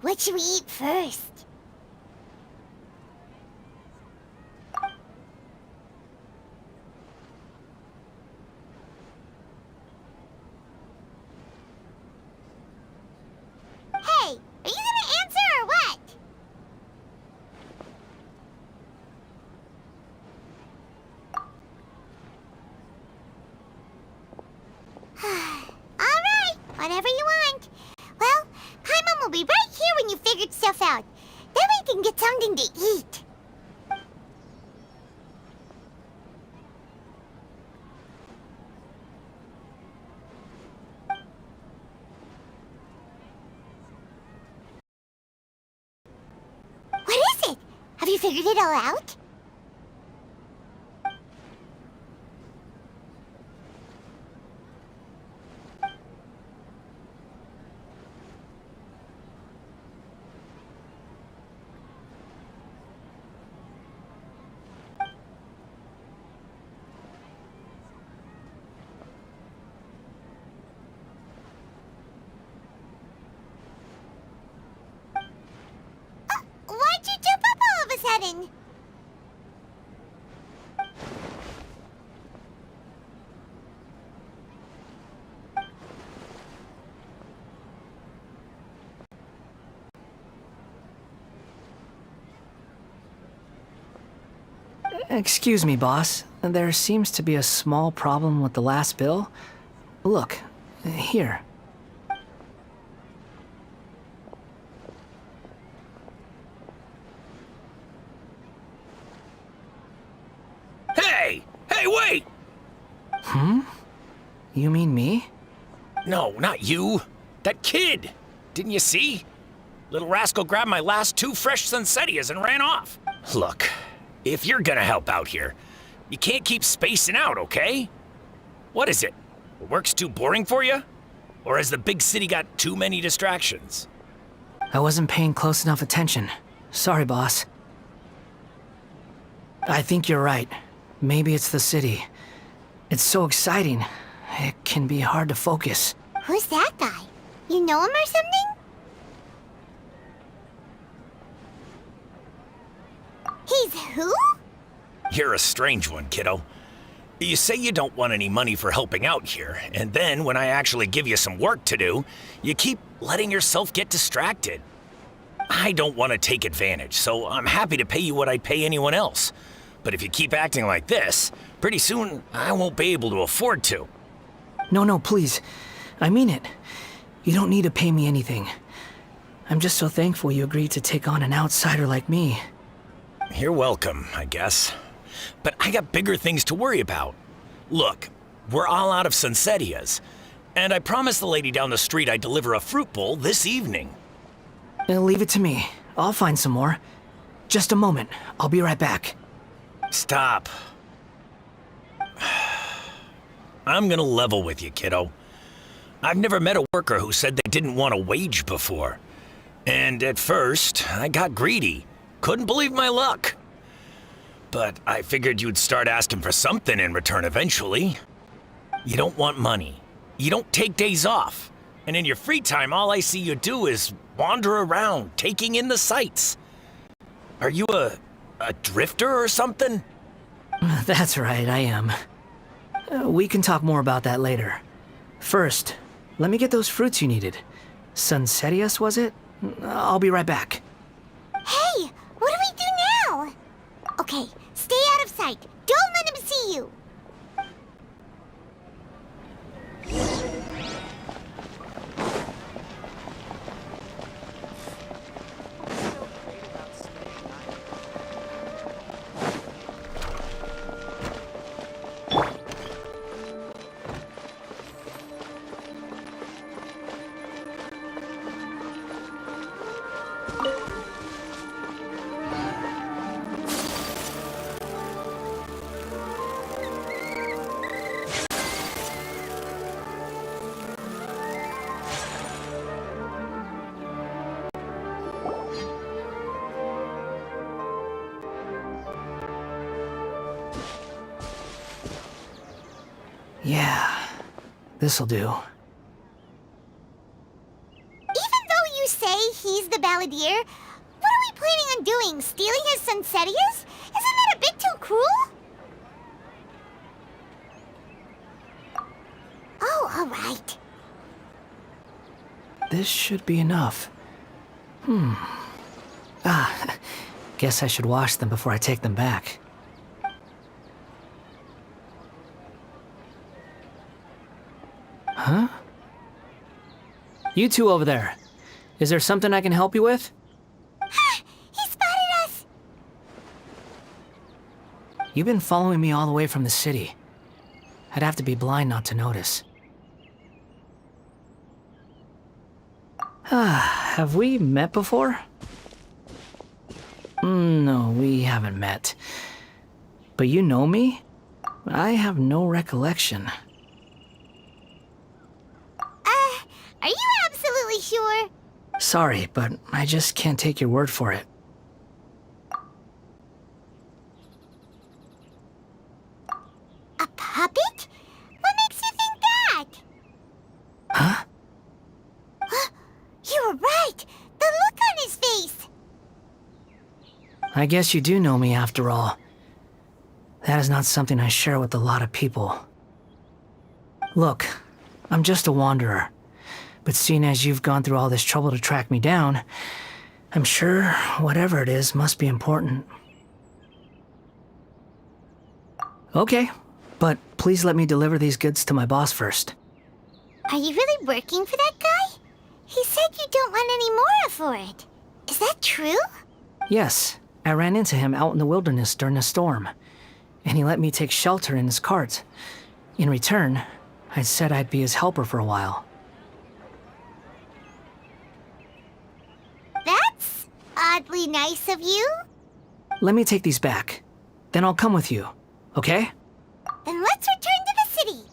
What should we eat first? Hey, are you gonna answer or what? All right, whatever you want. Well, Paimon will be right here when you figured stuff out. Then we can get something to eat. What is it? Have you figured it all out? Why'd you jump up all of a sudden? Excuse me, boss. There seems to be a small problem with the last bill. Look, here. Hey! Hey, wait! You mean me? No, not you. That kid! Didn't you see? Little rascal grabbed my last 2 fresh Sunsettias and ran off. Look, if you're gonna help out here, you can't keep spacing out, okay? What is it? Work's too boring for you? Or has the big city got too many distractions? I wasn't paying close enough attention. Sorry, boss. I think you're right. Maybe it's the city. It's so exciting. It can be hard to focus. Who's that guy? You know him or something? He's who? You're a strange one, kiddo. You say you don't want any money for helping out here, and then when I actually give you some work to do, you keep letting yourself get distracted. I don't want to take advantage, so I'm happy to pay you what I'd pay anyone else. But if you keep acting like this, pretty soon I won't be able to afford to. No, please. I mean it. You don't need to pay me anything. I'm just so thankful you agreed to take on an outsider like me. You're welcome, I guess. But I got bigger things to worry about. Look, we're all out of Sunsettias, and I promised the lady down the street I'd deliver a fruit bowl this evening. Leave it to me. I'll find some more. Just a moment. I'll be right back. Stop. I'm gonna level with you, kiddo. I've never met a worker who said they didn't want a wage before. And at first, I got greedy. Couldn't believe my luck. But I figured you'd start asking for something in return eventually. You don't want money. You don't take days off. And in your free time, all I see you do is wander around, taking in the sights. Are you a drifter or something? That's right, I am. We can talk more about that later. First, let me get those fruits you needed. Sunsettias, was it? I'll be right back. Hey, what do we do Okay, stay out of sight. Don't let him see you. Yeah, this'll do. Even though you say he's the balladeer, what are we planning on doing? Stealing his Sunsetias? Isn't that a bit too cruel? Oh, all right. This should be enough. Guess I should wash them before I take them back. Huh? You two over there. Is there something I can help you with? He spotted us! You've been following me all the way from the city. I'd have to be blind not to notice. Have we met before? No, we haven't met. But you know me? I have no recollection. Are you absolutely sure? Sorry, but I just can't take your word for it. A puppet? What makes you think that? Huh? You were right! The look on his face! I guess you do know me after all. That is not something I share with a lot of people. Look, I'm just a wanderer. But seeing as you've gone through all this trouble to track me down, I'm sure whatever it is must be important. Okay, but please let me deliver these goods to my boss first. Are you really working for that guy? He said you don't want any more for it. Is that true? Yes, I ran into him out in the wilderness during a storm, and he let me take shelter in his cart. In return, I said I'd be his helper for a while. That's oddly nice of you. Let me take these back. Then I'll come with you, okay? Then let's return to the city.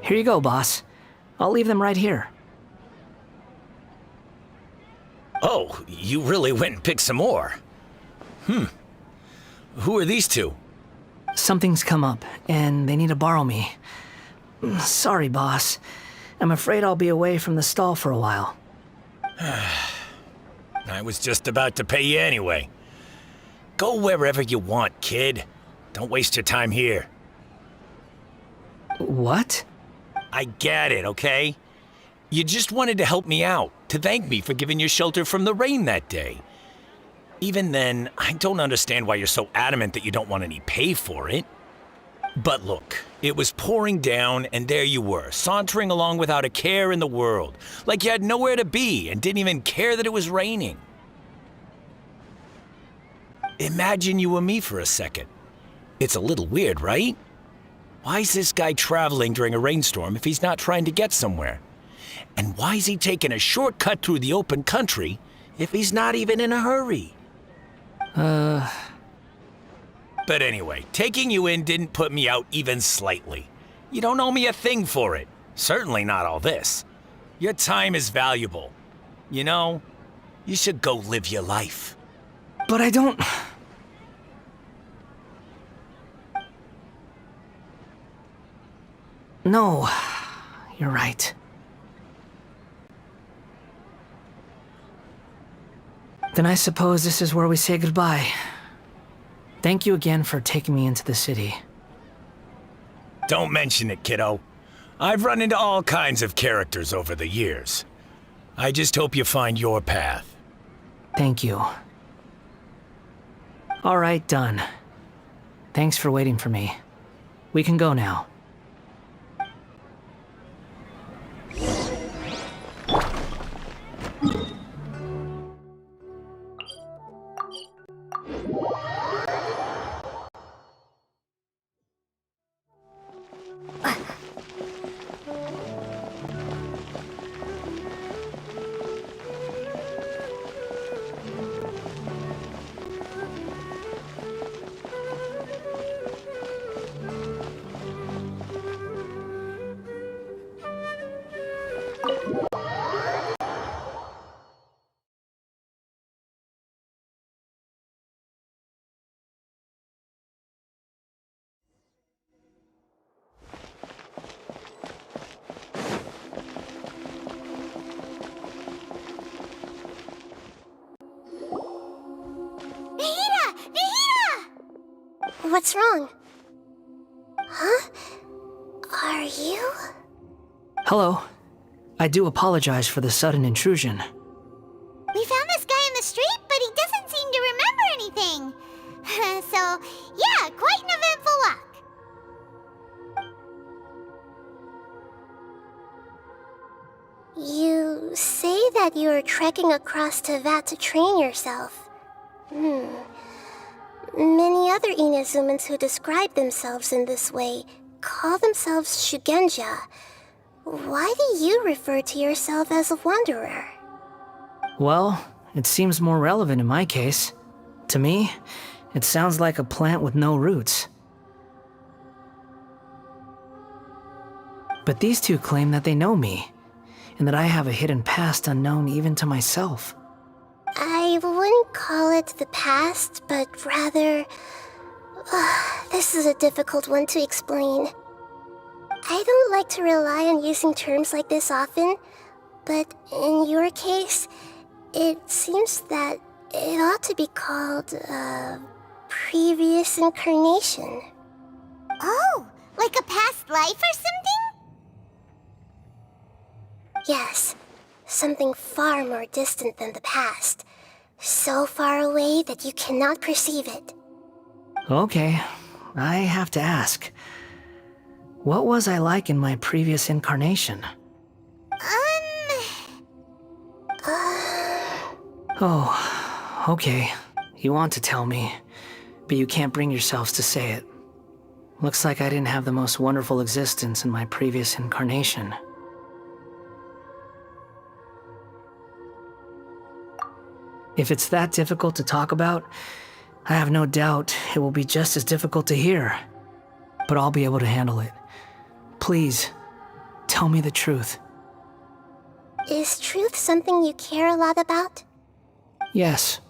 Here you go, boss. I'll leave them right here. Oh, you really went and picked some more. Who are these two? Something's come up, and they need to borrow me. Sorry, boss. I'm afraid I'll be away from the stall for a while. I was just about to pay you anyway. Go wherever you want, kid. Don't waste your time here. What? I get it, okay? You just wanted to help me out, to thank me for giving you shelter from the rain that day. Even then, I don't understand why you're so adamant that you don't want any pay for it. But look, it was pouring down, and there you were, sauntering along without a care in the world, like you had nowhere to be and didn't even care that it was raining. Imagine you were me for a second. It's a little weird, right? Why is this guy traveling during a rainstorm if he's not trying to get somewhere? And why is he taking a shortcut through the open country if he's not even in a hurry? But anyway, taking you in didn't put me out even slightly. You don't owe me a thing for it. Certainly not all this. Your time is valuable. You know, you should go live your life. But I don't... No, you're right. Then I suppose this is where we say goodbye. Thank you again for taking me into the city. Don't mention it, kiddo. I've run into all kinds of characters over the years. I just hope you find your path. Thank you. All right, done. Thanks for waiting for me. We can go now. What's wrong? Huh? Are you? Hello. I do apologize for the sudden intrusion. We found this guy in the street, but he doesn't seem to remember anything. So, yeah, quite an eventful walk. You say that you are trekking across Teyvat to train yourself. Many other Inazumans who describe themselves in this way call themselves Shugenja. Why do you refer to yourself as a wanderer? Well, it seems more relevant in my case. To me, it sounds like a plant with no roots. But these two claim that they know me, and that I have a hidden past unknown even to myself. I wouldn't call it the past, but rather... this is a difficult one to explain. I don't like to rely on using terms like this often, but in your case, it seems that it ought to be called, previous incarnation. Oh, like a past life or something? Yes. Something far more distant than the past. So far away that you cannot perceive it. Okay, I have to ask. What was I like in my previous incarnation? Oh, okay. You want to tell me, but you can't bring yourselves to say it. Looks like I didn't have the most wonderful existence in my previous incarnation. If it's that difficult to talk about, I have no doubt it will be just as difficult to hear. But I'll be able to handle it. Please, tell me the truth. Is truth something you care a lot about? Yes.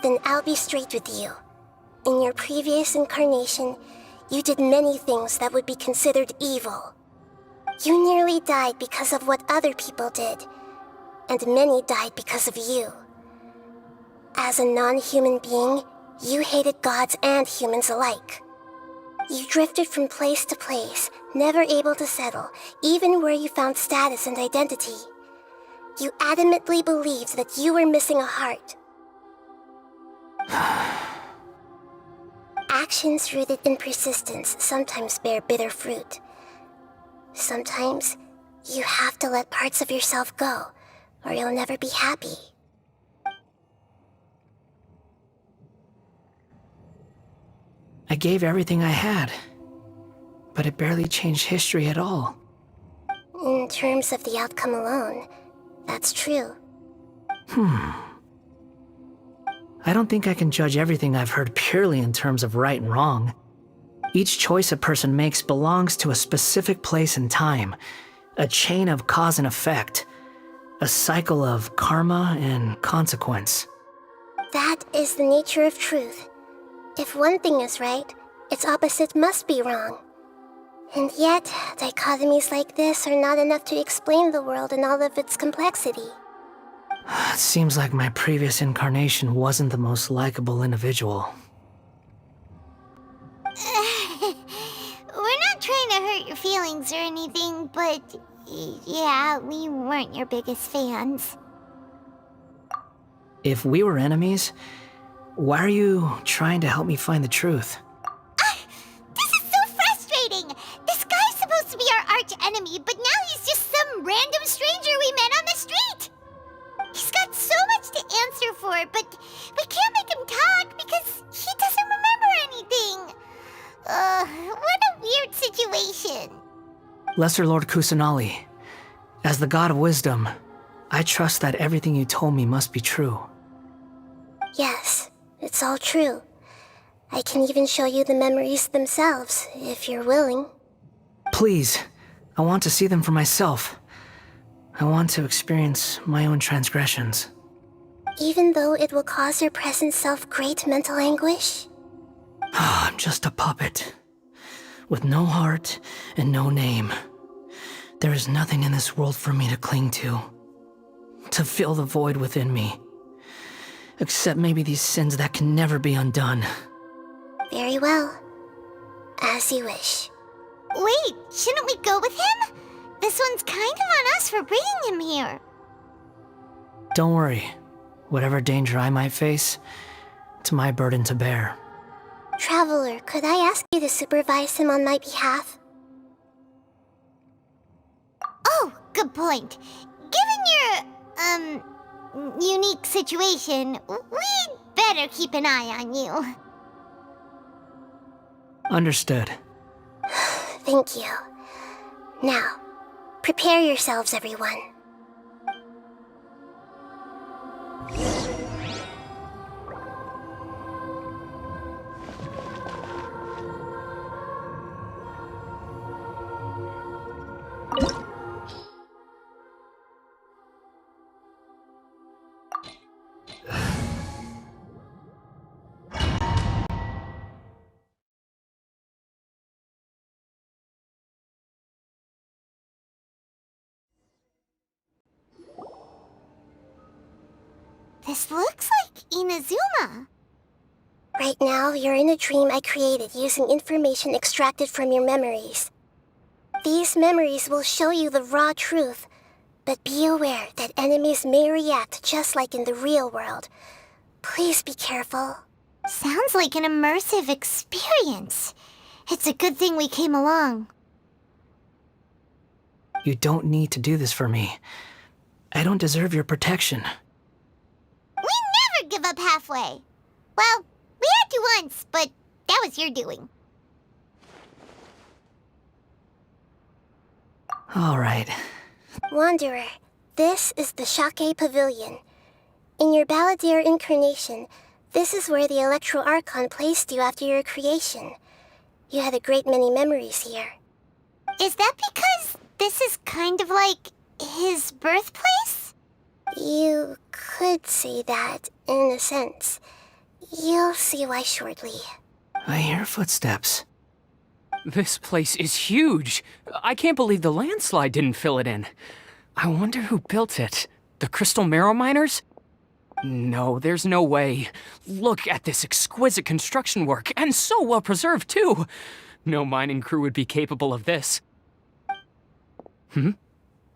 Then I'll be straight with you. In your previous incarnation, you did many things that would be considered evil. You nearly died because of what other people did. And many died because of you. As a non-human being, you hated gods and humans alike. You drifted from place to place, never able to settle, even where you found status and identity. You adamantly believed that you were missing a heart. Actions rooted in persistence sometimes bear bitter fruit. Sometimes, you have to let parts of yourself go, or you'll never be happy. gave everything I had. But it barely changed history at all. In terms of the outcome alone, that's true. I don't think I can judge everything I've heard purely in terms of right and wrong. Each choice a person makes belongs to a specific place and time, a chain of cause and effect, a cycle of karma and consequence. That is the nature of truth. If one thing is right, its opposite must be wrong. And yet, dichotomies like this are not enough to explain the world in all of its complexity. It seems like my previous incarnation wasn't the most likable individual. We're not trying to hurt your feelings or anything, but yeah, we weren't your biggest fans. If we were enemies, why are you trying to help me find the truth? This is so frustrating! This guy's supposed to be our arch enemy, but now he's just some random stranger we met on the street! He's got so much to answer for, but we can't make him talk because he doesn't remember anything. What a weird situation. Lesser Lord Kusanali, as the God of Wisdom, I trust that everything you told me must be true. Yes, it's all true. I can even show you the memories themselves, if you're willing. Please, I want to see them for myself. I want to experience my own transgressions. Even though it will cause your present self great mental anguish? I'm just a puppet, with no heart and no name. There is nothing in this world for me to cling to fill the void within me. Except maybe these sins that can never be undone. Very well. As you wish. Wait, shouldn't we go with him? This one's kind of on us for bringing him here. Don't worry. Whatever danger I might face, it's my burden to bear. Traveler, could I ask you to supervise him on my behalf? Oh, good point. Given your, unique situation, we'd better keep an eye on you. Understood. Thank you. Now, prepare yourselves, everyone. This looks like Inazuma. Right now, you're in a dream I created using information extracted from your memories. These memories will show you the raw truth, but be aware that enemies may react just like in the real world. Please be careful. Sounds like an immersive experience. It's a good thing we came along. You don't need to do this for me. I don't deserve your protection. We never give up halfway. Well, we had to once, but that was your doing. All right. Wanderer, this is the Shake Pavilion. In your Balladeer incarnation, this is where the Electro Archon placed you after your creation. You had a great many memories here. Is that because this is kind of like his birthplace? You could say that, in a sense. You'll see why shortly. I hear footsteps. This place is huge. I can't believe the landslide didn't fill it in. I wonder who built it. The Crystal Marrow Miners? No, there's no way. Look at this exquisite construction work, and so well preserved, too. No mining crew would be capable of this.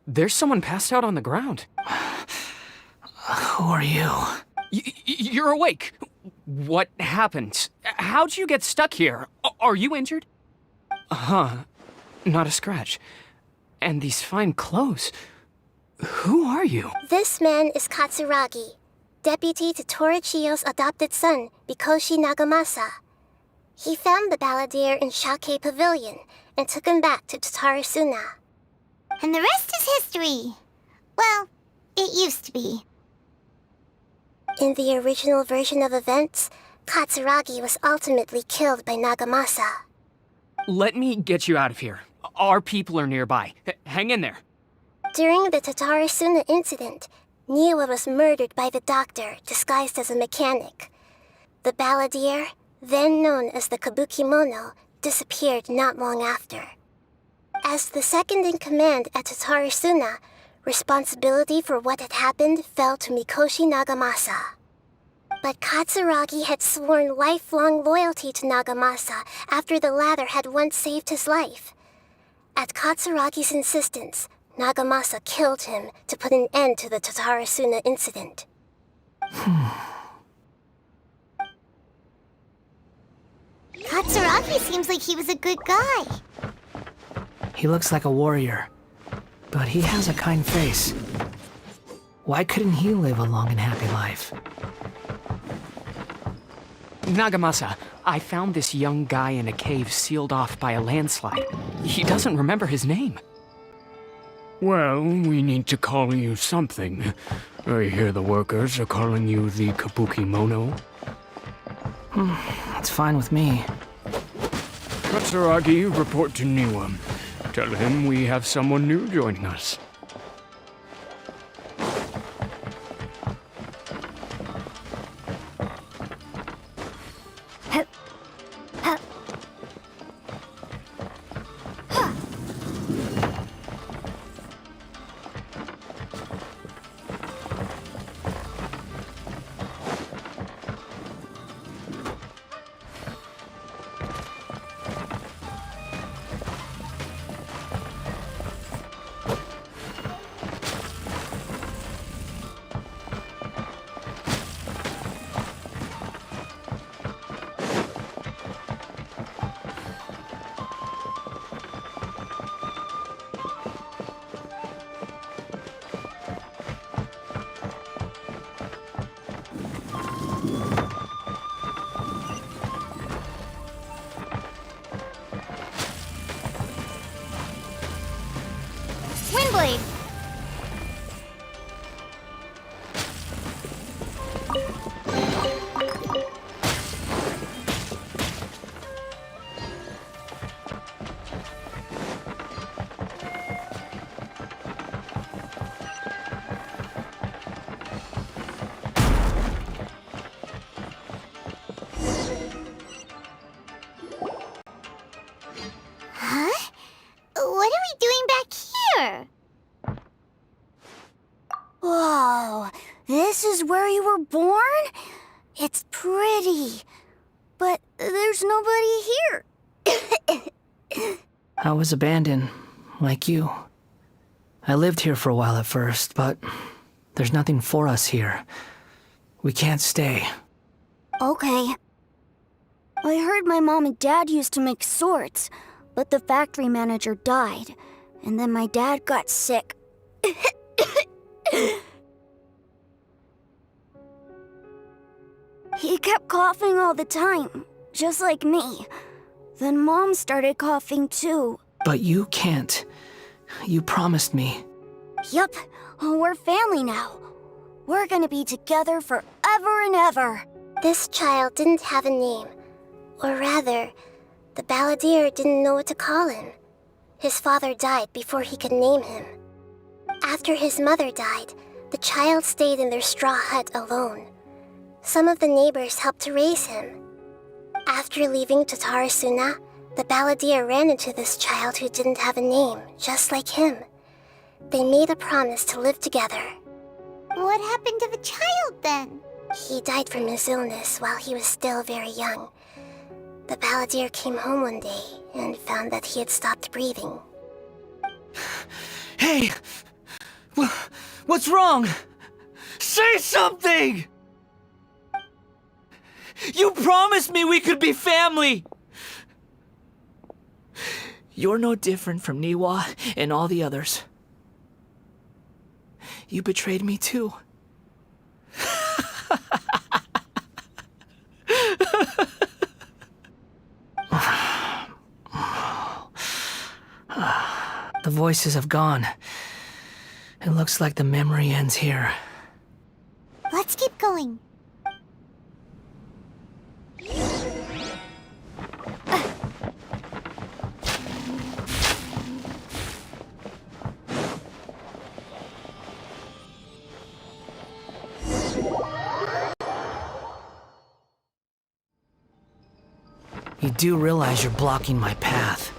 There's someone passed out on the ground. Who are you? You're awake. What happened? How'd you get stuck here? Are you injured? Not a scratch. And these fine clothes. Who are you? This man is Katsuragi, deputy to Torichio's adopted son, Mikoshi Nagamasa. He found the balladeer in Shake Pavilion and took him back to Tatarasuna. And the rest is history. Well, it used to be. In the original version of events, Katsuragi was ultimately killed by Nagamasa. Let me get you out of here. Our people are nearby. Hang in there. During the Tatarasuna incident, Niwa was murdered by the doctor disguised as a mechanic. The balladeer, then known as the Kabukimono, disappeared not long after. As the second-in-command at Tatarasuna, responsibility for what had happened fell to Mikoshi Nagamasa. But Katsuragi had sworn lifelong loyalty to Nagamasa after the latter had once saved his life. At Katsuragi's insistence, Nagamasa killed him to put an end to the Tatarasuna incident. Katsuragi seems like he was a good guy. He looks like a warrior, but he has a kind face. Why couldn't he live a long and happy life? Nagamasa, I found this young guy in a cave sealed off by a landslide. He doesn't remember his name. Well, we need to call you something. I hear the workers are calling you the Kabukimono. That's fine with me. Katsuragi, report to Niwa. Tell him we have someone new joining us. Windblade. Huh? What are we doing back here? Whoa, this is where you were born? It's pretty, but there's nobody here. I was abandoned, like you. I lived here for a while at first, but there's nothing for us here. We can't stay. Okay. I heard my mom and dad used to make swords, but the factory manager died, and then my dad got sick. He kept coughing all the time, just like me. Then Mom started coughing too. But you can't. You promised me. Yup, we're family now. We're gonna be together forever and ever. This child didn't have a name. Or rather, the balladeer didn't know what to call him. His father died before he could name him. After his mother died, the child stayed in their straw hut alone. Some of the neighbors helped to raise him. After leaving Tatarasuna, the balladeer ran into this child who didn't have a name, just like him. They made a promise to live together. What happened to the child then? He died from his illness while he was still very young. The balladeer came home one day and found that he had stopped breathing. Hey! What's wrong? Say something! You promised me we could be family! You're no different from Niwa and all the others. You betrayed me too. voices have gone. It looks like the memory ends here. Let's keep going. You do realize you're blocking my path.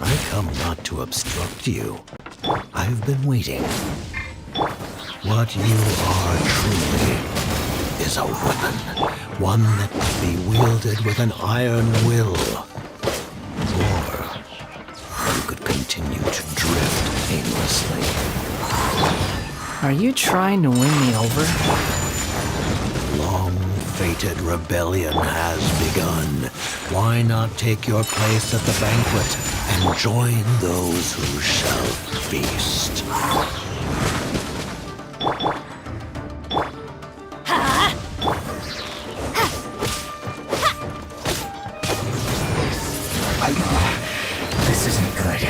I come not to obstruct you. I've been waiting. What you are truly is a weapon. One that could be wielded with an iron will. Or you could continue to drift aimlessly. Are you trying to win me over? Long-fated rebellion has begun. Why not take your place at the banquet and join those who shall feast? This isn't good.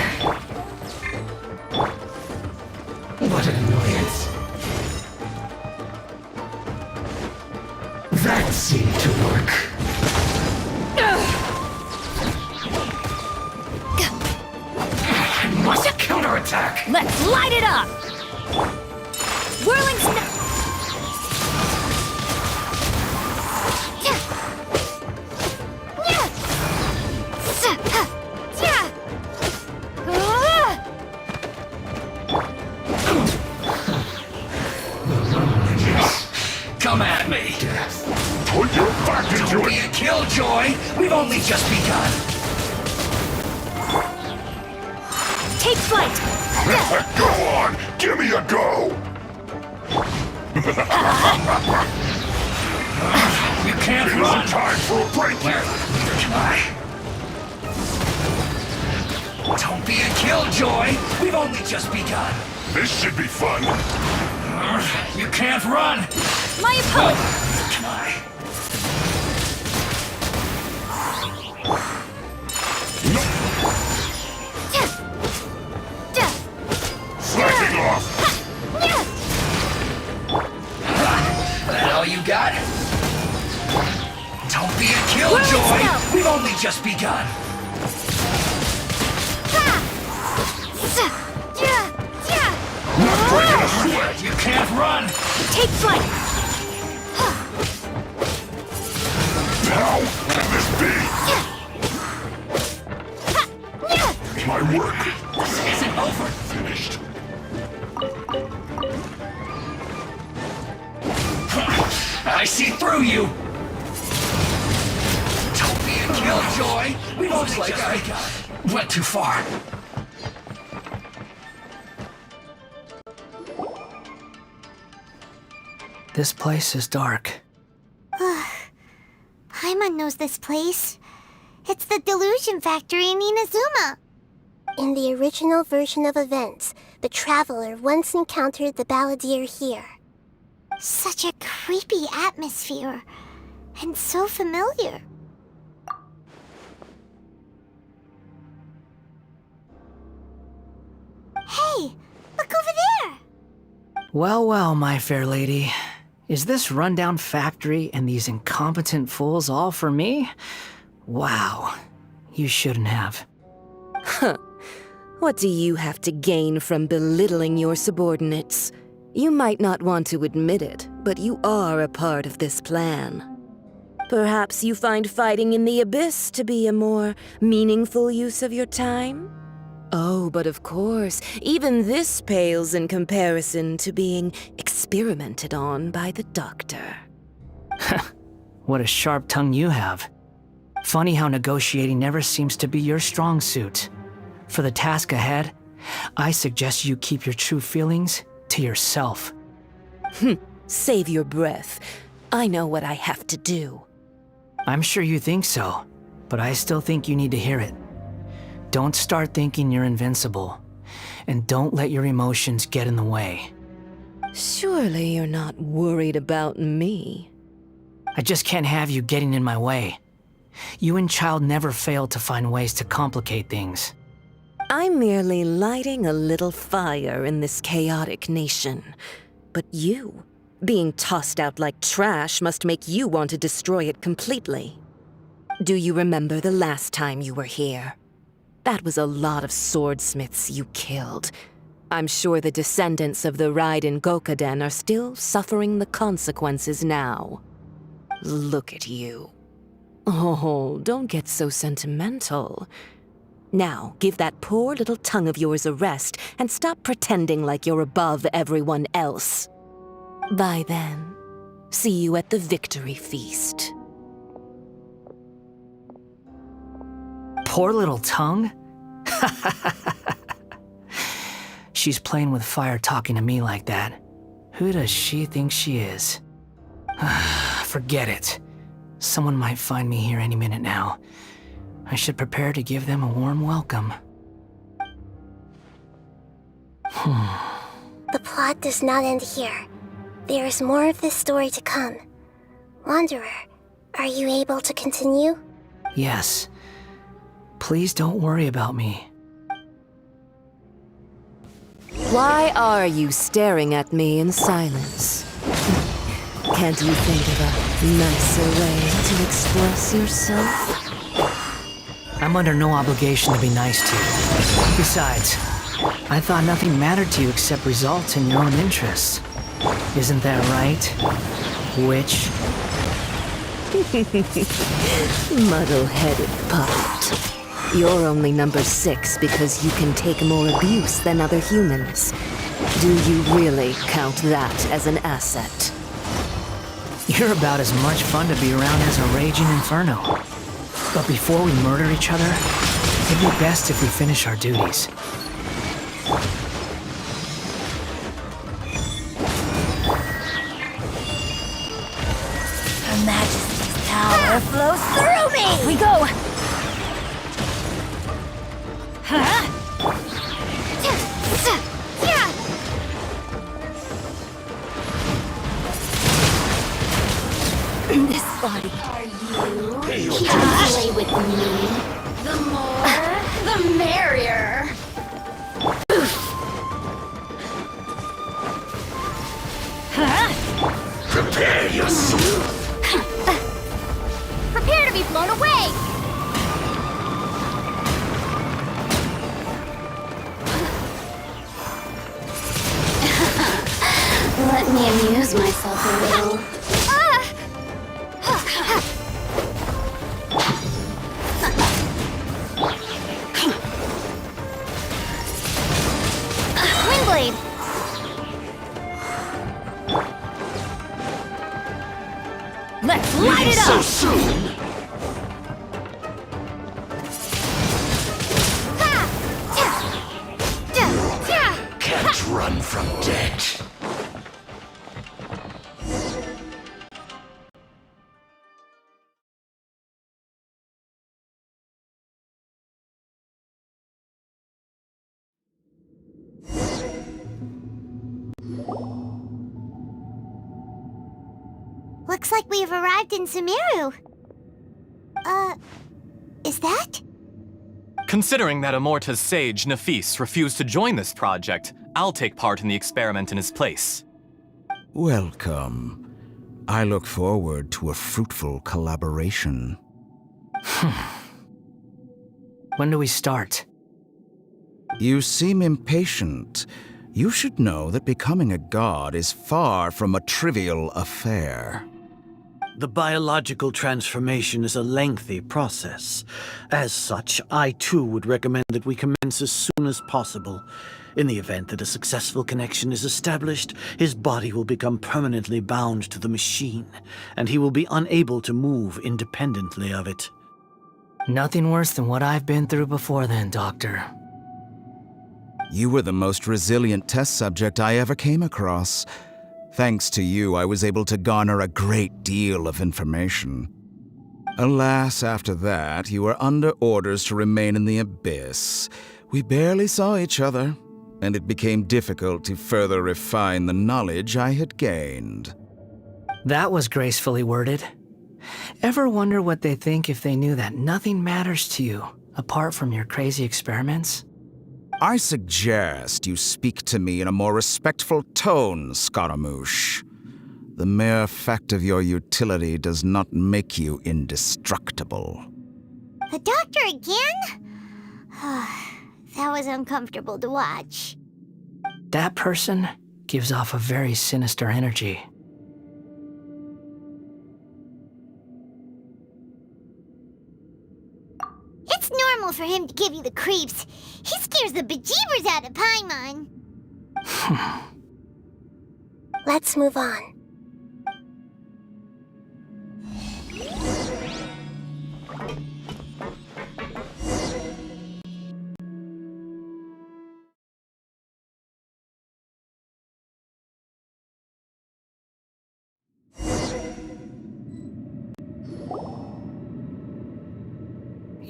What an annoyance. That seemed to work. I must counterattack! Let's light it up! Whirling snap! Come at me! Put your back into it! Don't be a killjoy! We've only just begun! Take flight! Go on! Give me a go! You can't It run! isn't time for a break yet! Don't be a killjoy! We've only just begun! This should be fun! You can't run! My opponent! Slacking off! That all you got? Don't be a killjoy! We've only just begun! Not breaking a sweat! You can't run! Take flight! How can this be? My work This isn't over! finished. I see through you! Don't be a killjoy! We've only just begun! Went too far. This place is dark. Paimon knows this place. It's the Delusion Factory in Inazuma. In the original version of events, the Traveler once encountered the Balladeer here. Such a creepy atmosphere. And so familiar. Hey, look over there! Well, well, my fair lady. Is this rundown factory and these incompetent fools all for me? Wow. You shouldn't have. What do you have to gain from belittling your subordinates? You might not want to admit it, but you are a part of this plan. Perhaps you find fighting in the Abyss to be a more meaningful use of your time? Oh, but of course, even this pales in comparison to being experimented on by the Doctor. What a sharp tongue you have. Funny how negotiating never seems to be your strong suit. For the task ahead, I suggest you keep your true feelings to yourself. Save your breath. I know what I have to do. I'm sure you think so, but I still think you need to hear it. Don't start thinking you're invincible, and don't let your emotions get in the way. Surely you're not worried about me. I just can't have you getting in my way. You and Child never fail to find ways to complicate things. I'm merely lighting a little fire in this chaotic nation. But you, being tossed out like trash, must make you want to destroy it completely. Do you remember the last time you were here? That was a lot of swordsmiths you killed. I'm sure the descendants of the Raiden Gokaden are still suffering the consequences now. Look at you. Oh, don't get so sentimental. Now, give that poor little tongue of yours a rest and stop pretending like you're above everyone else. Bye then. See you at the victory feast. Poor little tongue? She's playing with fire talking to me like that. Who does she think she is? Forget it. Someone might find me here any minute now. I should prepare to give them a warm welcome. The plot does not end here. There is more of this story to come. Wanderer, are you able to continue? Yes. Please don't worry about me. Why are you staring at me in silence? Can't you think of a nicer way to express yourself? I'm under no obligation to be nice to you. Besides, I thought nothing mattered to you except results in your own interests. Isn't that right, witch? Muddle-headed puppet. You're only number 6 because you can take more abuse than other humans. Do you really count that as an asset? You're about as much fun to be around as a raging inferno. But before we murder each other, it'd be best if we finish our duties. Her Majesty's power flows through me! We go! This body. You can play with me. The more, the merrier. Prepare yourself. Prepare to be blown away. Let me amuse myself a little. Windblade! Let's light it So up! soon. Can't run from death. Looks like we've arrived in Sumeru. Is that? Considering that Amorta's sage, Nafis, refused to join this project, I'll take part in the experiment in his place. Welcome. I look forward to a fruitful collaboration. When do we start? You seem impatient. You should know that becoming a god is far from a trivial affair. The biological transformation is a lengthy process. As such, I too would recommend that we commence as soon as possible. In the event that a successful connection is established, his body will become permanently bound to the machine, and he will be unable to move independently of it. Nothing worse than what I've been through before then, Doctor. You were the most resilient test subject I ever came across. Thanks to you, I was able to garner a great deal of information. Alas, after that, you were under orders to remain in the Abyss. We barely saw each other, and it became difficult to further refine the knowledge I had gained. That was gracefully worded. Ever wonder what they think if they knew that nothing matters to you, apart from your crazy experiments? I suggest you speak to me in a more respectful tone, Scaramouche. The mere fact of your utility does not make you indestructible. The doctor again? That was uncomfortable to watch. That person gives off a very sinister energy. It's normal for him to give you the creeps. He scares the bejeebers out of Paimon. Let's move on.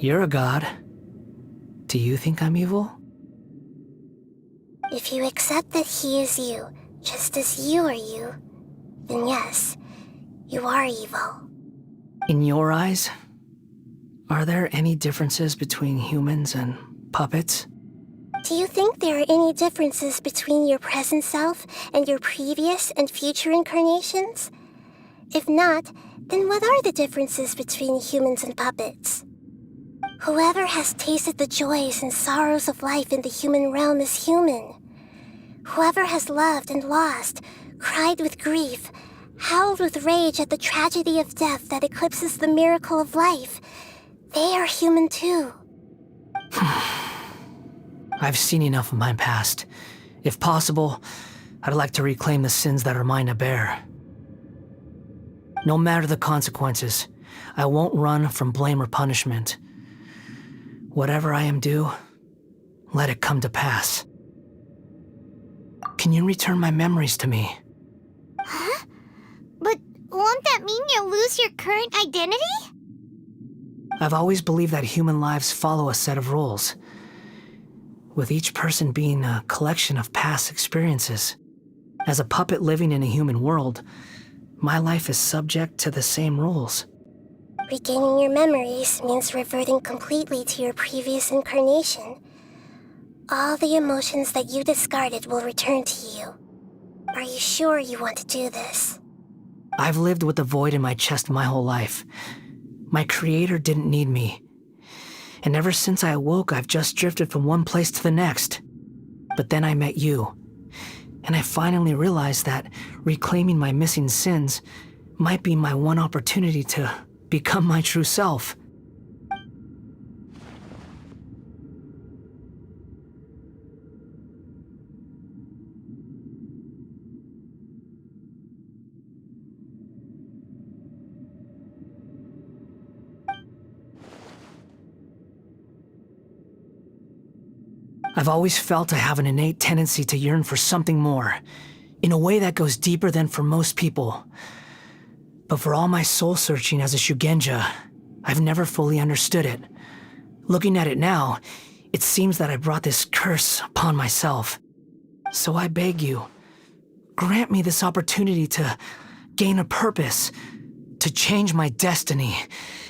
You're a god. Do you think I'm evil? If you accept that he is you, just as you are you, then yes, you are evil. In your eyes, are there any differences between humans and puppets? Do you think there are any differences between your present self and your previous and future incarnations? If not, then what are the differences between humans and puppets? Whoever has tasted the joys and sorrows of life in the human realm is human. Whoever has loved and lost, cried with grief, howled with rage at the tragedy of death that eclipses the miracle of life, they are human too. I've seen enough of my past. If possible, I'd like to reclaim the sins that are mine to bear. No matter the consequences, I won't run from blame or punishment. Whatever I am due, let it come to pass. Can you return my memories to me? Huh? But won't that mean you'll lose your current identity? I've always believed that human lives follow a set of rules, with each person being a collection of past experiences. As a puppet living in a human world, my life is subject to the same rules. Regaining your memories means reverting completely to your previous incarnation. All the emotions that you discarded will return to you. Are you sure you want to do this? I've lived with a void in my chest my whole life. My creator didn't need me. And ever since I awoke, I've just drifted from one place to the next. But then I met you. And I finally realized that reclaiming my missing sins might be my one opportunity to become my true self. I've always felt I have an innate tendency to yearn for something more, in a way that goes deeper than for most people. But for all my soul-searching as a Shugenja, I've never fully understood it. Looking at it now, it seems that I brought this curse upon myself. So I beg you, grant me this opportunity to gain a purpose, to change my destiny,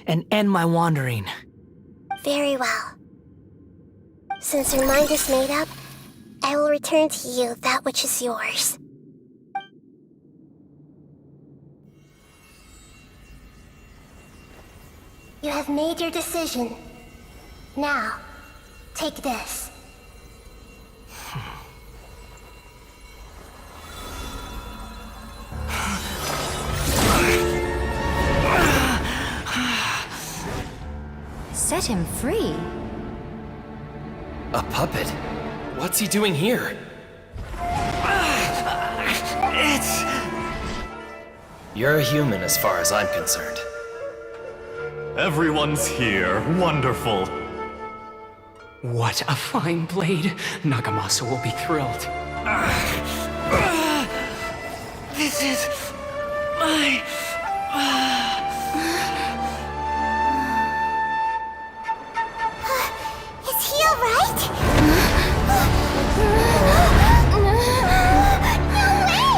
and end my wandering. Very well. Since your mind is made up, I will return to you that which is yours. You have made your decision. Now, take this. Set him free. A puppet? What's he doing here? You're a human as far as I'm concerned. Everyone's here. Wonderful. What a fine blade. Nagamasa will be thrilled. This is my... Is he alright? No way!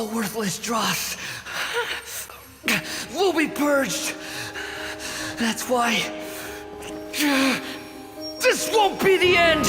All worthless dross will be purged. That's why this won't be the end.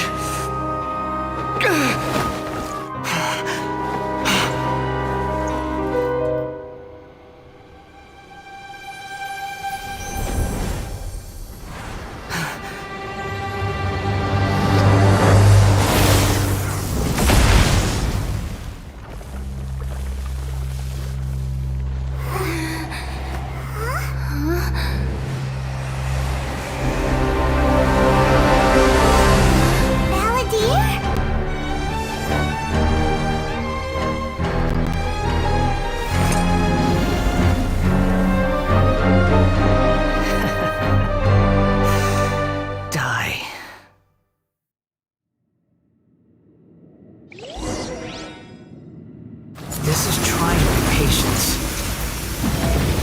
This is trying my patience.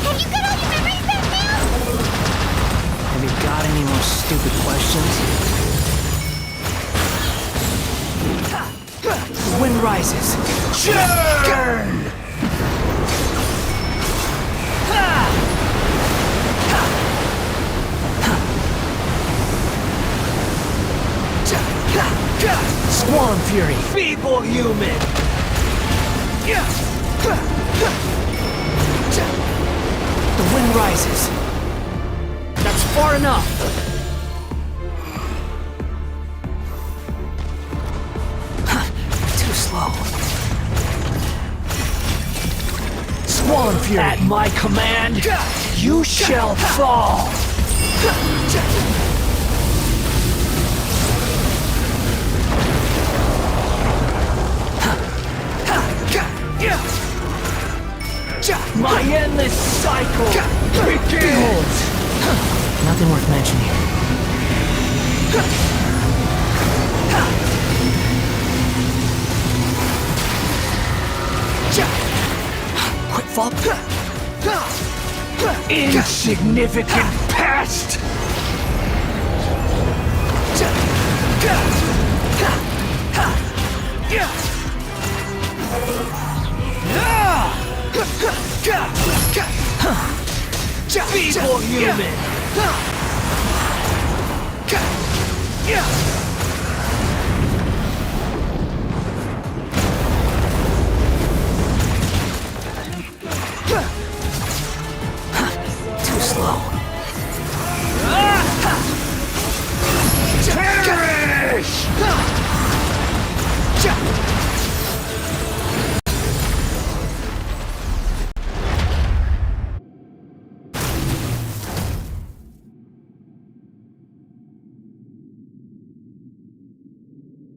Have you got all your memories back now? Have you got any more stupid questions? The wind rises. Churn! Squall Fury! Feeble human! The wind rises. That's far enough. Too slow. Squall Fury! At my command, you shall fall! My endless cycle begins! Nothing worth mentioning. Quick fall. Insignificant pest! Feeble human! Too slow. Perish!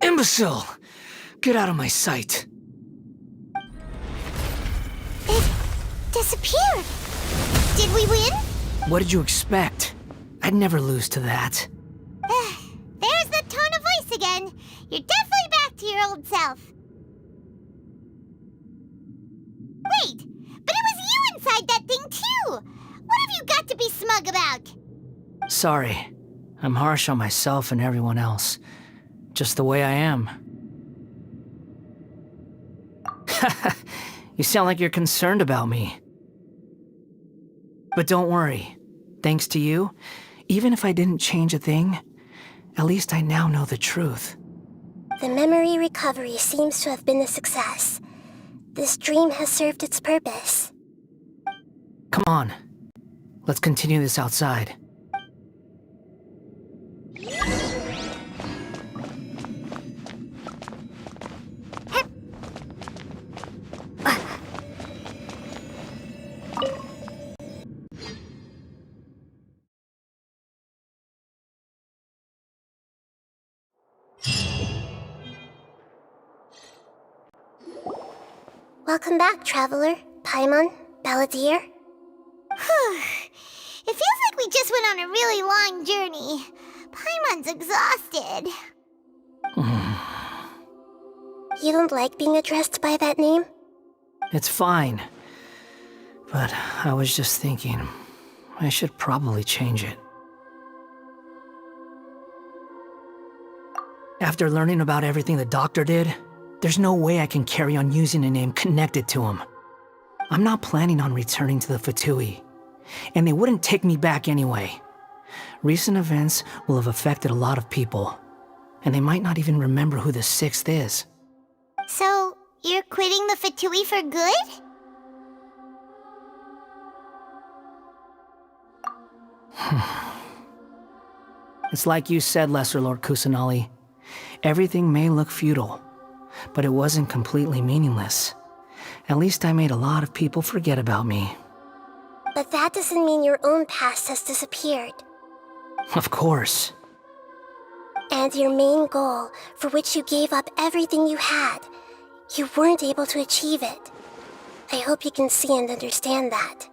Imbecile! Get out of my sight. It disappeared. Did we win? What did you expect? I'd never lose to that. There's that tone of voice again. You're definitely back to your old self. Wait, but it was you inside that thing too! What have you got to be smug about? Sorry. I'm harsh on myself and everyone else. Just the way I am. You sound like you're concerned about me. But don't worry. Thanks to you, even if I didn't change a thing, at least I now know the truth. The memory recovery seems to have been a success. This dream has served its purpose. Come on. Let's continue this outside. Welcome back, Traveler, Paimon, Balladeer. It feels like we just went on a really long journey. Paimon's exhausted. You don't like being addressed by that name? It's fine. But I was just thinking, I should probably change it. After learning about everything the doctor did, there's no way I can carry on using a name connected to him. I'm not planning on returning to the Fatui, and they wouldn't take me back anyway. Recent events will have affected a lot of people, and they might not even remember who the Sixth is. So, you're quitting the Fatui for good? It's like you said, Lesser Lord Kusanali. Everything may look futile, but it wasn't completely meaningless. At least I made a lot of people forget about me. But that doesn't mean your own past has disappeared. Of course. And your main goal, for which you gave up everything you had, you weren't able to achieve it. I hope you can see and understand that.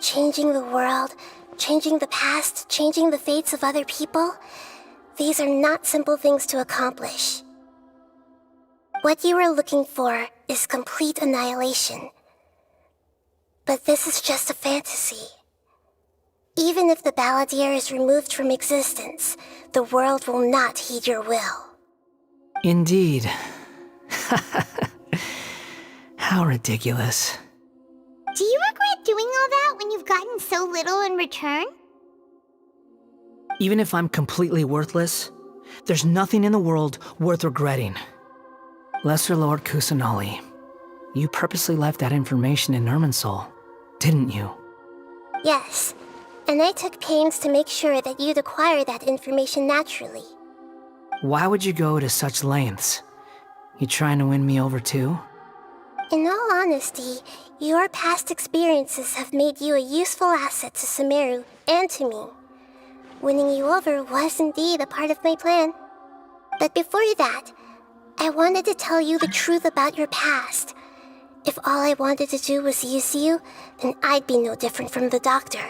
Changing the world, changing the past, changing the fates of other people, these are not simple things to accomplish. What you are looking for is complete annihilation. But this is just a fantasy. Even if the Balladeer is removed from existence, the world will not heed your will. Indeed. How ridiculous. Do you regret doing all that when you've gotten so little in return? Even if I'm completely worthless, there's nothing in the world worth regretting. Lesser Lord Kusanali, you purposely left that information in Irminsul, didn't you? Yes, and I took pains to make sure that you'd acquire that information naturally. Why would you go to such lengths? You trying to win me over too? In all honesty, your past experiences have made you a useful asset to Sumeru and to me. Winning you over was indeed a part of my plan. But before that, I wanted to tell you the truth about your past. If all I wanted to do was use you, then I'd be no different from the doctor.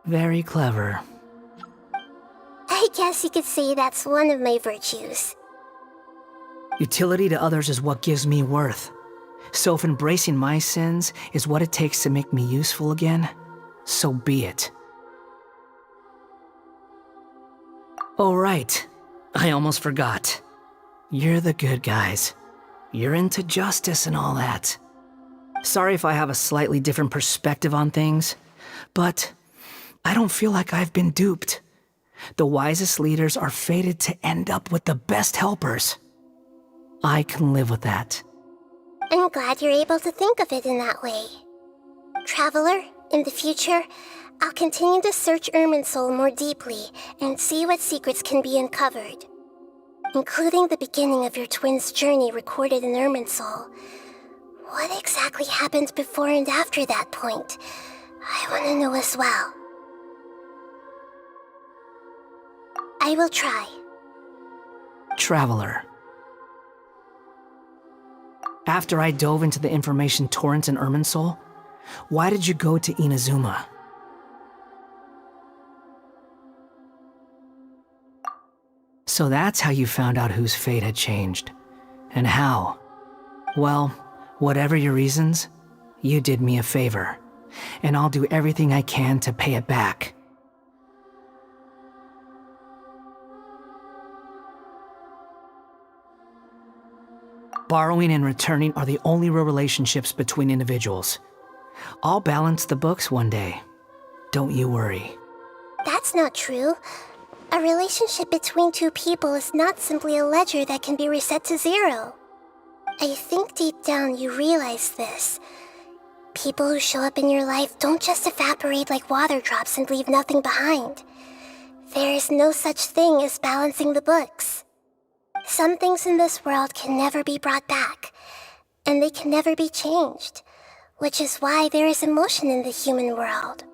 Very clever. I guess you could say that's one of my virtues. Utility to others is what gives me worth. So if embracing my sins is what it takes to make me useful again, so be it. Oh right, I almost forgot. You're the good guys. You're into justice and all that. Sorry if I have a slightly different perspective on things, but I don't feel like I've been duped. The wisest leaders are fated to end up with the best helpers. I can live with that. I'm glad you're able to think of it in that way. Traveler, in the future, I'll continue to search Irminsul more deeply and see what secrets can be uncovered. Including the beginning of your twins' journey recorded in Irminsul. What exactly happened before and after that point? I want to know as well. I will try. Traveler. After I dove into the information torrents in Irminsul, why did you go to Inazuma? So that's how you found out whose fate had changed. And how? Well, whatever your reasons, you did me a favor. And I'll do everything I can to pay it back. Borrowing and returning are the only real relationships between individuals. I'll balance the books one day. Don't you worry. That's not true. A relationship between two people is not simply a ledger that can be reset to zero. I think deep down you realize this. People who show up in your life don't just evaporate like water drops and leave nothing behind. There is no such thing as balancing the books. Some things in this world can never be brought back, and they can never be changed, which is why there is emotion in the human world.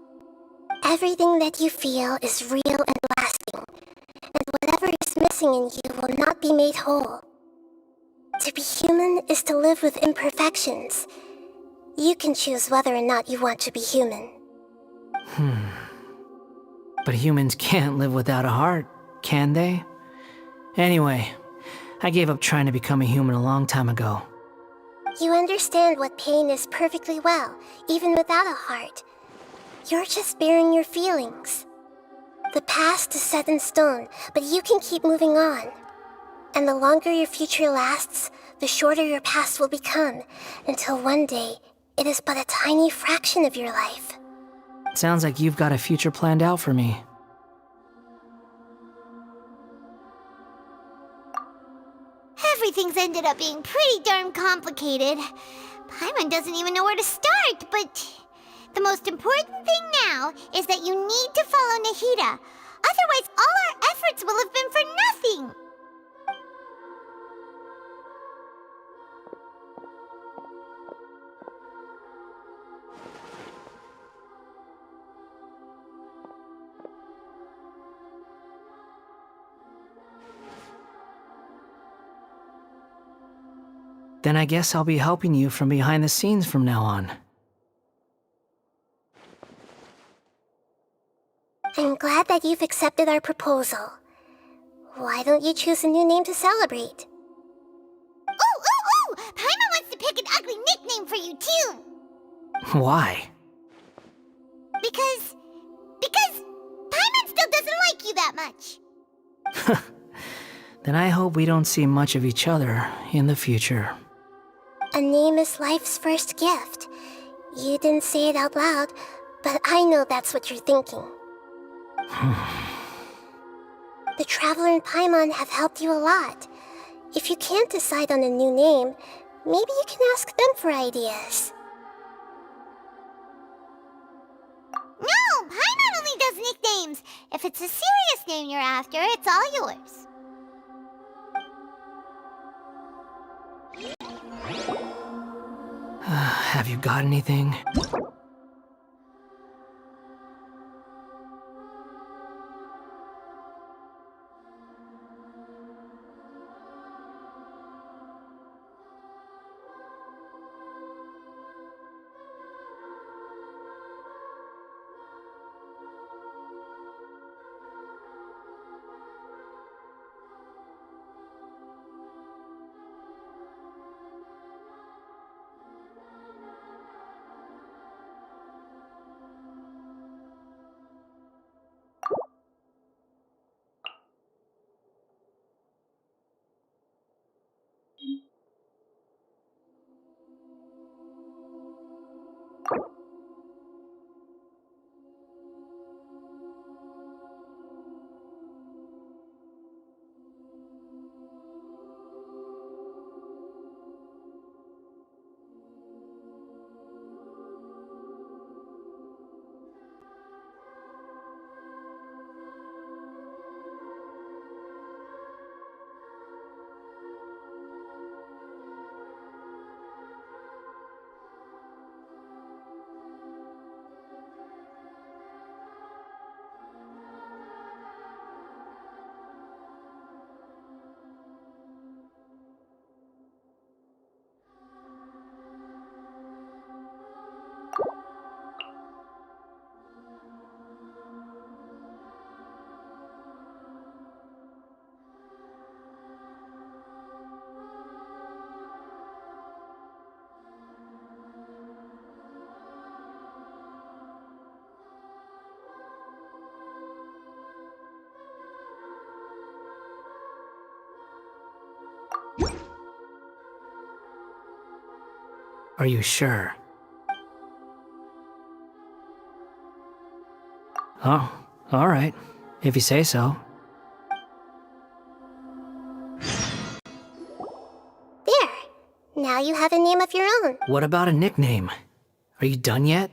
Everything that you feel is real and lasting, and whatever is missing in you will not be made whole. To be human is to live with imperfections. You can choose whether or not you want to be human. But humans can't live without a heart, can they? Anyway, I gave up trying to become a human a long time ago. You understand what pain is perfectly well, even without a heart. You're just bearing your feelings. The past is set in stone, but you can keep moving on. And the longer your future lasts, the shorter your past will become, until one day, it is but a tiny fraction of your life. Sounds like you've got a future planned out for me. Everything's ended up being pretty darn complicated. Paimon doesn't even know where to start, but the most important thing now is that you need to follow Nahida. Otherwise, all our efforts will have been for nothing. Then I guess I'll be helping you from behind the scenes from now on. I'm glad that you've accepted our proposal. Why don't you choose a new name to celebrate? Ooh! Paimon wants to pick an ugly nickname for you, too! Why? Because Paimon still doesn't like you that much. Then I hope we don't see much of each other in the future. A name is life's first gift. You didn't say it out loud, but I know that's what you're thinking. The Traveler and Paimon have helped you a lot. If you can't decide on a new name, maybe you can ask them for ideas. No! Paimon only does nicknames! If it's a serious name you're after, it's all yours. Have you got anything? Are you sure? Oh, alright. If you say so. There! Now you have a name of your own. What about a nickname? Are you done yet?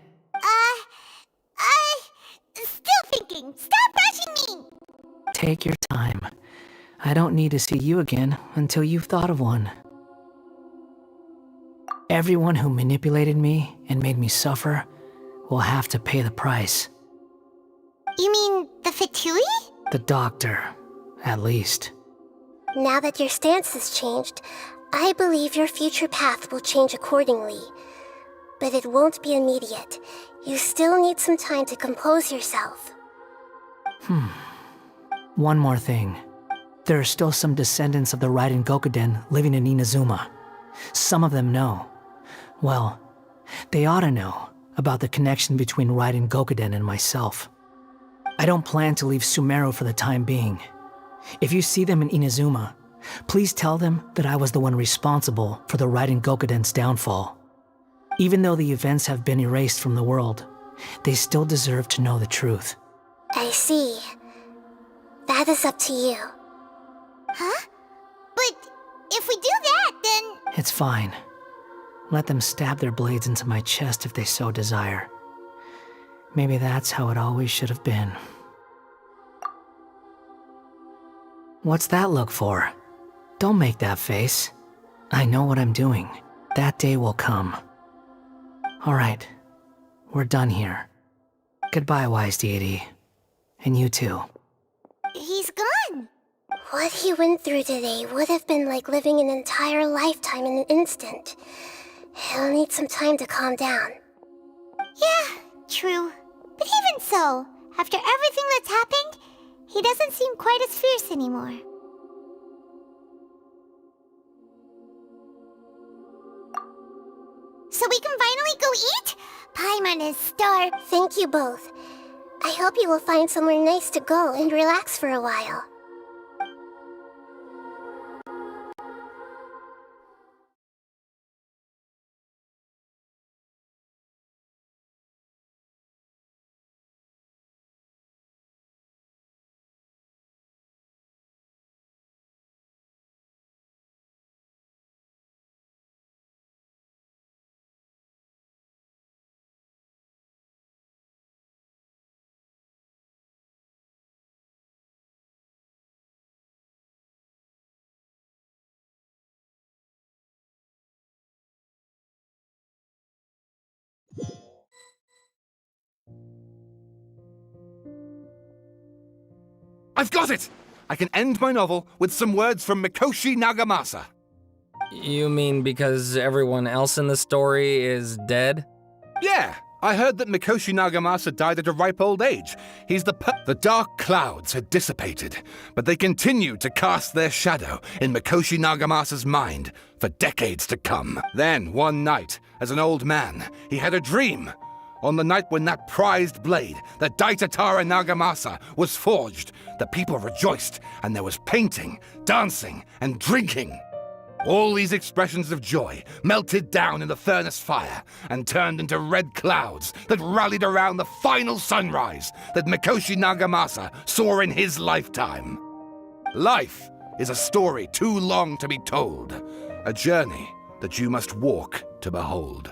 Still thinking. Stop rushing me! Take your time. I don't need to see you again until you've thought of one. Everyone who manipulated me and made me suffer will have to pay the price. You mean the Fatui? The doctor, at least. Now that your stance has changed, I believe your future path will change accordingly. But it won't be immediate. You still need some time to compose yourself. One more thing. There are still some descendants of the Raiden Gokuden living in Inazuma. Some of them know. Well, they ought to know about the connection between Raiden Gokuden and myself. I don't plan to leave Sumeru for the time being. If you see them in Inazuma, Please tell them that I was the one responsible for the Raiden Gokuden's downfall. Even though the events have been erased from the world, they still deserve to know the truth. I see. That is up to you. Huh? But if we do that, then... It's fine. Let them stab their blades into my chest if they so desire. Maybe that's how it always should have been. What's that look for? Don't make that face. I know what I'm doing. That day will come. Alright, we're done here. Goodbye, wise deity. And you too. He's gone. What he went through today would have been like living an entire lifetime in an instant. He'll need some time to calm down. Yeah, true. But even so, after everything that's happened, he doesn't seem quite as fierce anymore. So we can finally go eat? Paimon is starved. Thank you both. I hope you will find somewhere nice to go and relax for a while. I've got it! I can end my novel with some words from Mikoshi Nagamasa. You mean because everyone else in the story is dead? Yeah, I heard that Mikoshi Nagamasa died at a ripe old age. He's the dark clouds had dissipated, but they continued to cast their shadow in Mikoshi Nagamasa's mind for decades to come. Then, one night, as an old man, he had a dream. On the night when that prized blade, the Daitatara Nagamasa, was forged, the people rejoiced, and there was painting, dancing, and drinking. All these expressions of joy melted down in the furnace fire and turned into red clouds that rallied around the final sunrise that Mikoshi Nagamasa saw in his lifetime. Life is a story too long to be told, a journey that you must walk to behold.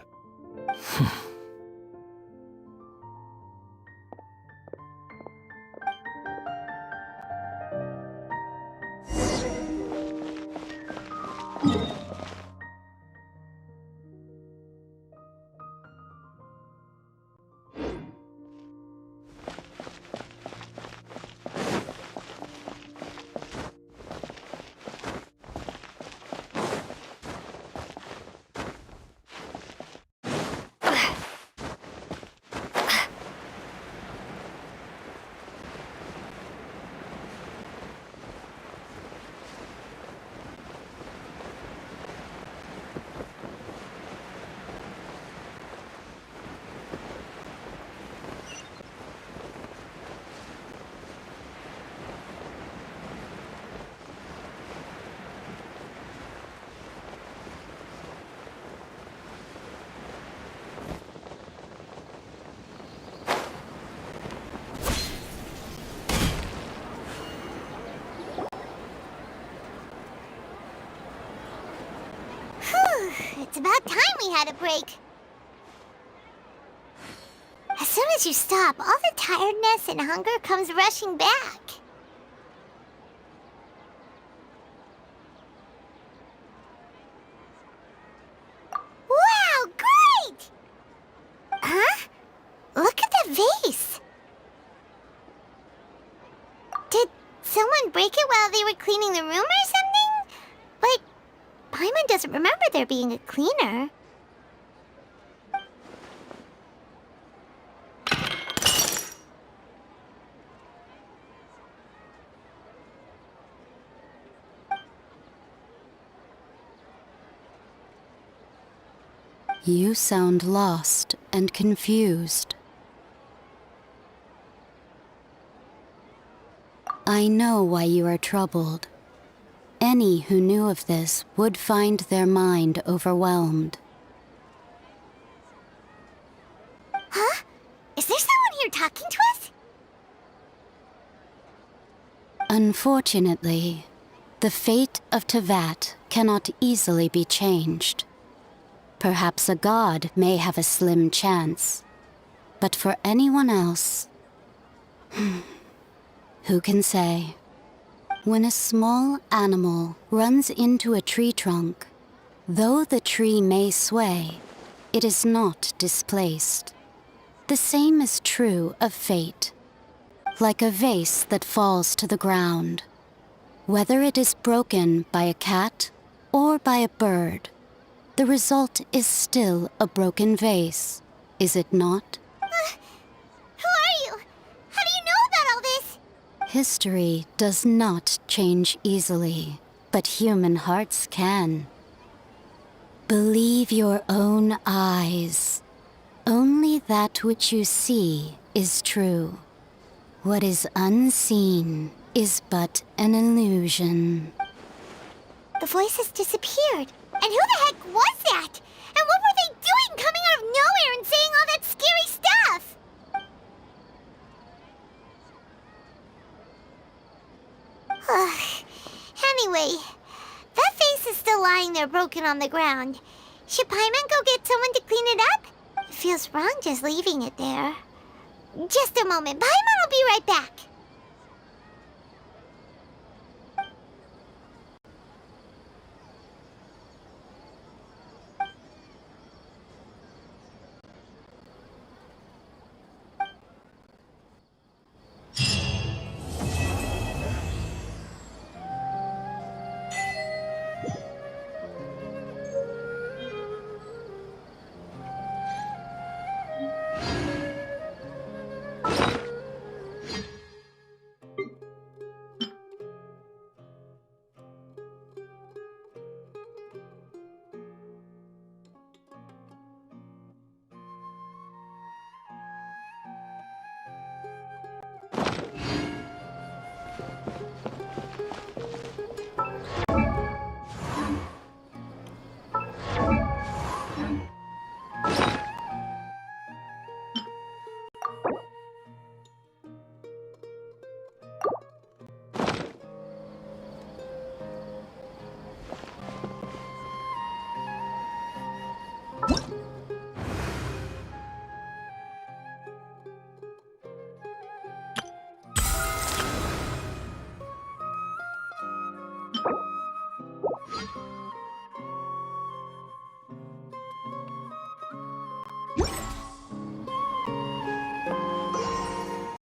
It's about time we had a break. As soon as you stop, all the tiredness and hunger comes rushing back. Wow, great! Huh? Look at the vase. Did someone break it while they were cleaning the room or something? But Paimon doesn't remember there being a cleaner. You sound lost and confused. I know why you are troubled. Any who knew of this would find their mind overwhelmed. Huh? Is there someone here talking to us? Unfortunately, the fate of Tevat cannot easily be changed. Perhaps a god may have a slim chance, but for anyone else, who can say? When a small animal runs into a tree trunk, though the tree may sway, it is not displaced. The same is true of fate. Like a vase that falls to the ground. Whether it is broken by a cat or by a bird, the result is still a broken vase, is it not? Who are you? How do you know about all this? History does not change easily, but human hearts can. Believe your own eyes. Only that which you see is true. What is unseen is but an illusion. The voices disappeared. And who the heck was that? And what were they doing coming out of nowhere and saying all that scary stuff? Anyway, that face is still lying there broken on the ground. Should Paimon go get someone to clean it up? It feels wrong just leaving it there. Just a moment. Paimon will be right back.